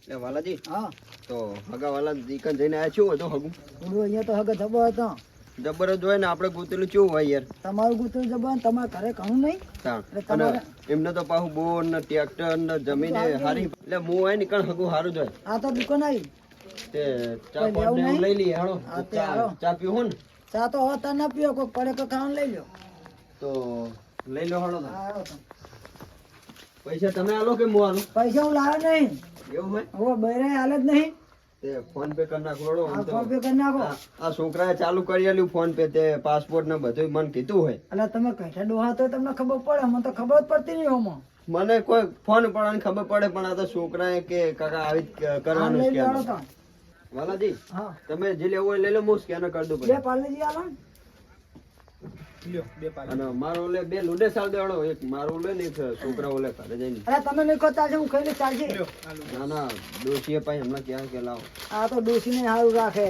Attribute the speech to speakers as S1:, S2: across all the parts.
S1: એટલે વાલાજી
S2: હા
S1: તો હગા વાલા દીકન જઈને આયા છું હતો હગું
S2: થોડું અહીંયા તો હગે જબર હતો
S1: જબર જ હોય ને આપણે ગોતેલું કેવું હોય યાર
S2: તમારું ગુતું જબર ને તમારા ઘરે ઘણું નહીં
S1: તાણ.
S2: એટલે
S1: અને
S2: તમારે
S1: એમને તો પાછું બોર ને ટ્રેક્ટર ને જમીન એ હારી એટલે હું હોય ને કણ હગું સારું જ હોય
S2: આ તો દુકાન આવી
S1: તે ચા
S2: કોઈ
S1: પાડ ને
S2: લેવું
S1: એવું લઈ લઈએ હાલો
S2: હા, તે
S1: ચા
S2: હાલો.
S1: ચા પીવું ને
S2: ચા તો હોતા ના પીઓ કોઈ પડે કોઈ ખાવાનું લઈ લો
S1: તો લઈ લો હાલો તો.
S2: હા, આવો તમે.
S1: પૈસા તમે આલો કે હું આલું
S2: પૈસા હું લાવ્યો નહીં
S1: એવું હોય
S2: હવે બૈરે હાલે જ નહીં
S1: તે ફોન પે કરી નાખો હાલો. આમ
S2: આ
S1: તો
S2: ફોન પે કરી નાખો
S1: આ છોકરાએ ચાલુ કરી આલ્યું ફોન પે તે પાસપોર્ટ ને બધું મને કીધું હોય
S2: એટલે તમે કઈઠા ડોહા તો તમને ખબર પડે મને તો ખબર જ પડતી નહીં હોમાં
S1: મને કોઈ ફોન પડવાની ખબર પડે પણ આ તો છોકરાએ કે કાકા આવી જ
S2: આમ
S1: કરવાનું
S2: લઈ
S1: છે
S2: લેવાનો તો
S1: વાલાજી
S2: હા
S1: તમે જે લેવું હોય લઈ લો હું સ્કેનર કરી દઉં
S2: બે
S1: પછી.
S2: પાર્લેજી આલો ને.
S1: અને મારો ઓલે બે લુડે સાલ દેવાડો એક મારો ઓલે ને એક છોકરા ઓલે ઘરે જઈને
S2: અરે તમે નહીં ખોતા છે હું ખાઈને ચાલશે
S1: ના ના ડોશીએ પાછી હમણાં ક્યાં કે લાવો
S2: આ તો ડોસીને સારું રાખે
S1: એ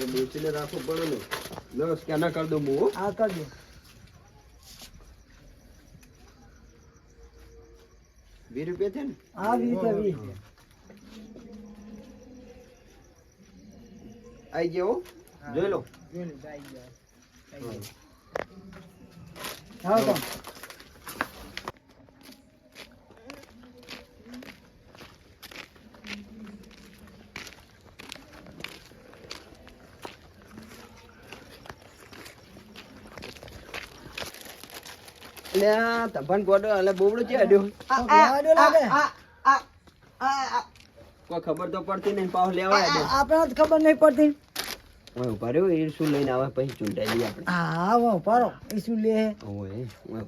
S1: ડોશીને રાખવું પડે ને લો સ્કેનર કરી દઉં હું હો.
S2: આ કરજો
S1: 20 રૂપિયા છે ને
S2: આ 20
S1: આઈ ગયો હો. જોઈ લો
S2: હા તો
S1: એટલે આ તંભાન ગોડો એટલે બોબડો છે અડ્યો
S2: લાડો લાગે
S1: કોઈ ખબર તો પડતી નહીં પાછો લેવા અડ્યો
S2: આપણે જ ખબર નહીં પડતી
S1: ઓય ઉભા રહ્યો એ શું લઈને આવે પછી ચૂંટાઈ દઈએ આપણે
S2: હા વો પારો એ શું લે
S1: ઓય ઓય.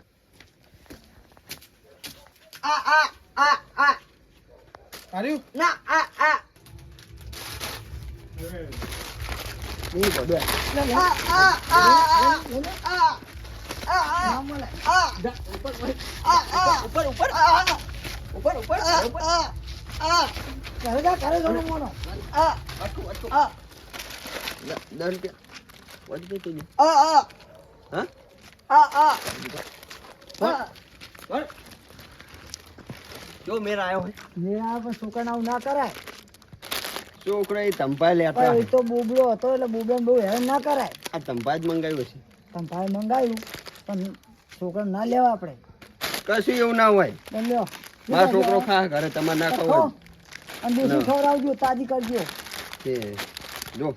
S1: નહીં પડે.
S2: ના મળે
S1: ઉપર ઉપર ઉપર ઉપર
S2: કરે જા કરે જોનો મોનો
S1: અટકું અટકું 10 રૂપિયા વધી જતું ને. હા પર. જો મેર આયો હોય
S2: મે આ પણ છોકરાને આવું ના કરાય
S1: છોકરા એ તંપાઈ લેતા
S2: પણ
S1: હોય.
S2: એ તો બોબડો હતો એટલે બોબડાને બહુ હેરાન ના કરાય
S1: આ તંપા જ મંગાવ્યું છે
S2: તમે ભાઈ મંગાવ્યું પણ છોકરાને ના લેવા આપણે
S1: કશું એવું ના હોય
S2: પણ લ્યો
S1: મારો છોકરો ખા ઘરે તમારે ના ખાવ
S2: ખાઓ. અને દેશી ખવડાવજો તાજી કરજો
S1: તે જો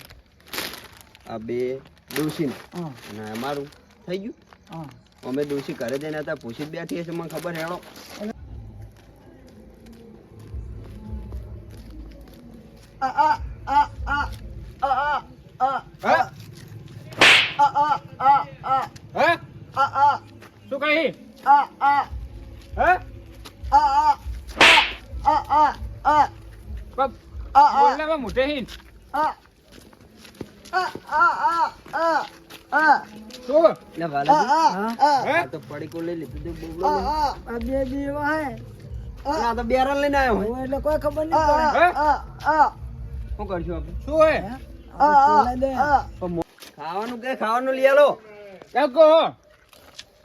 S1: આ બે ડોસી
S2: હા
S1: અને અમારું થઈ ગયું
S2: હા
S1: અમે ડોસી ઘરે જઈને હતા પૂછી જ બેઠી હશે મને ખબર હેડો
S3: શું કહી બોલના મોટે હિન શું
S1: એટલે વાલાજી
S2: આ
S1: આ તો પડીકો લઈ લીધું તે બોબડો લઈ.
S2: બે બે એવા હે
S1: અને આ તો બેરા લઈને આવ્યો હોય
S2: એટલે કોઈ ખબર નહીં પડે
S1: શું કરશું આપણે
S3: શું હે
S1: ખાવાનું કે ખાવાનું લઈ આલો
S3: કેમ કહો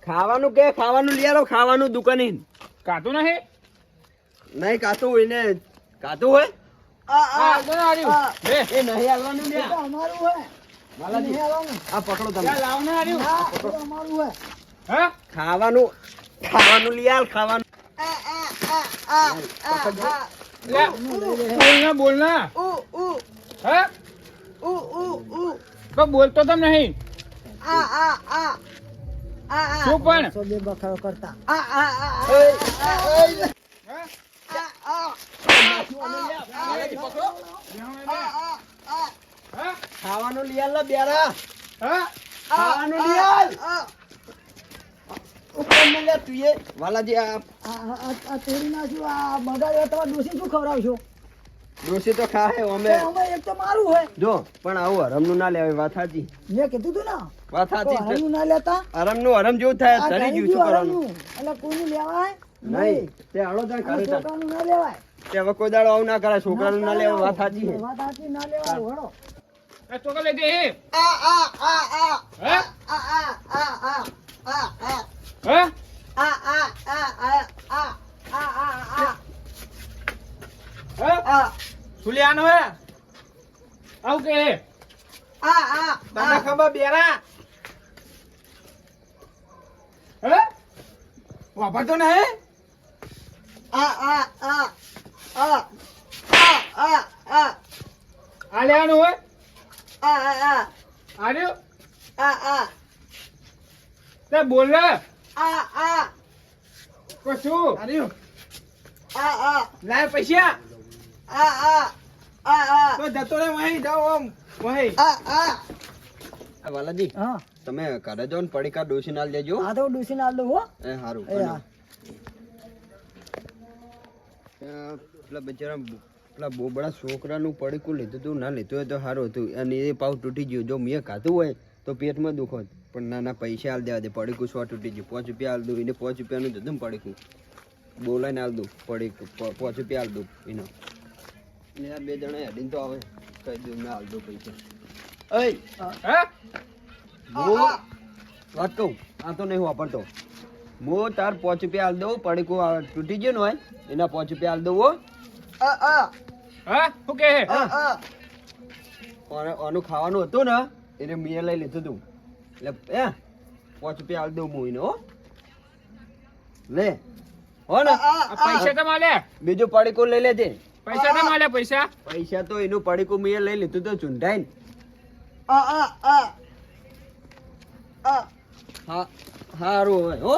S1: ખાવાનું કે ખાવાનું લઈ આલો ખાવાનું દુકાને
S3: કાતું નહીં
S1: નહીં કાતું હોય ને કાતું હોય
S3: લે
S1: એ નહીં હાલવાનું લે
S2: અમારું હે
S1: વાલાજી
S2: નહીં આવવાનું.
S1: આ પકડો તમે
S3: ત્યાં લાવ ને હાર્યું
S2: હા, આ તો અમારું હે
S3: હે
S1: ખાવાનું ખાવાનું લઈ આલ ખાવાનું
S3: લે બોલના બોલના હે તો બોલતો તમ નહીં શું પણ
S2: સો બે બખાડો કરતા
S1: ખાવાનું લઈ આલ બેરા
S3: હે
S1: ખાવાનું લઈ આલ ઉપર ને લે તું એ વાલાજી
S2: આ તોડી નાખ્યું આ બગાડ્યો તમારે ડોસી શું ખવડાવશો
S1: ડોસી તો ખાહે અમે
S2: અમે એક તો મારું હોય
S1: જો પણ આવું હરમનું ના લેવાય વાત સાચી
S2: મેં કીધું તું ને
S1: વાત
S2: તો
S1: સાચી
S2: હરાયું ના લેતા
S1: હરમનું હરમ જેવું થાય
S2: આ
S1: ધરી
S2: ઘરે
S1: ગયું શું
S2: ગયું
S1: કરવાનું
S2: હરાયું. એટલે કોઈનું લેવાય
S1: નહીં તે હાલો ત્યાં
S2: અને
S1: ઘરે ચાલ.
S2: છોકરાનું ના લેવાય
S1: તે હવે કોઈ દાડો આવું ના કરાય છોકરાનું ના લેવાય વાત સાચી છે
S2: વાત સાચી ના લેવાય વળો
S3: એ ચોકા લઈ દે હે હે હે
S2: આ
S4: શું લેવાનું હે
S3: આવું કે હે
S4: તને ખબર બેરા
S3: હે
S4: વાપરતો નહીં
S3: આ લેવાનું હોય આર્યો તે બોલ ને કશું
S4: આર્યું લાય પૈસા તો જતો રે વહી જાઓ આમ વહી
S1: વાલાજી
S2: હા
S1: તમે ઘરે જો ને પડીકા ડોસી નાલ દેજો
S2: આ તો ડૂસી નાલ દઉં હો
S1: એ હારું
S2: એ હા.
S1: પેલા બિચારા પેલા બોબડા છોકરાનું પડીકું લીધું હતું ના લીધું હોય તો સારું હતું અને એ પાવ તૂટી ગયું જો મેં ખાધું હોય તો પેટમાં દુખો પણ નાના પૈસા હાલ દેવા દે પડીકું 100 તૂટી ગયું 5 રૂપિયા હાલ દઉં એને 5 રૂપિયાનું જતું ને પડીકું બોલાઈને હાલ દઉં પડીકું 5 રૂપિયા હાલ દઉં એનો ને આ બે જણા હેડીને તો આવે કહી દઉં ના હાલ દઉં પૈસા
S3: હે
S1: હું વાત કહું આ તો નહીં વાપરતો હું તાર 5 રૂપિયા હાલ દઉં પડીકું તૂટી ગયું ને હોય એના 5 રૂપિયા હાલ દઉં હો
S3: હે શું કે હે
S1: આનું ખાવાનું હતું ને એને મેં લઈ લીધું હતું એટલે 5 રૂપિયા હાલ દઉં હું એને હો લે હો ને
S3: આ પૈસા તો માલે
S1: બીજું પડીકું લઈ લેજે
S3: પૈસા તો માલે પૈસા
S1: પૈસા તો એનું પડીકું મેં લઈ લીધું તો ચૂંટાઈને હા સારું હવે હો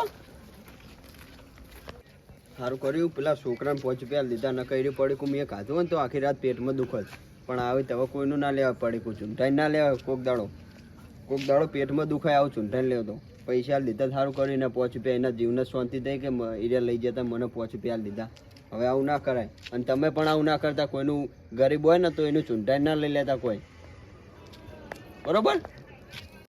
S1: સારું કર્યું પેલા છોકરાને 5 રૂપિયા લીધા ન કર્યું પડીકું મેં ખાધું હોય ને તો આખી રાત પેટમાં દુખત પણ આવે તો કોઈનું ના લેવા પડીકું ચૂંટાઈને ના લેવા કોક દાડો પેટમાં દુખાય આવું ચૂંટાઈને લેવો તો પૈસા લીધા સારું કરીને 5 રૂપિયા એના જીવને શાંતિ થઈ કે એરિયા લઈ જતા મને 5 રૂપિયા લીધા હવે આવું ના કરાય અને તમે પણ આવું ના કરતા કોઈનું ગરીબ હોય ને તો એનું ચૂંટાઈને ના લઈ લેતા કોઈ બરોબર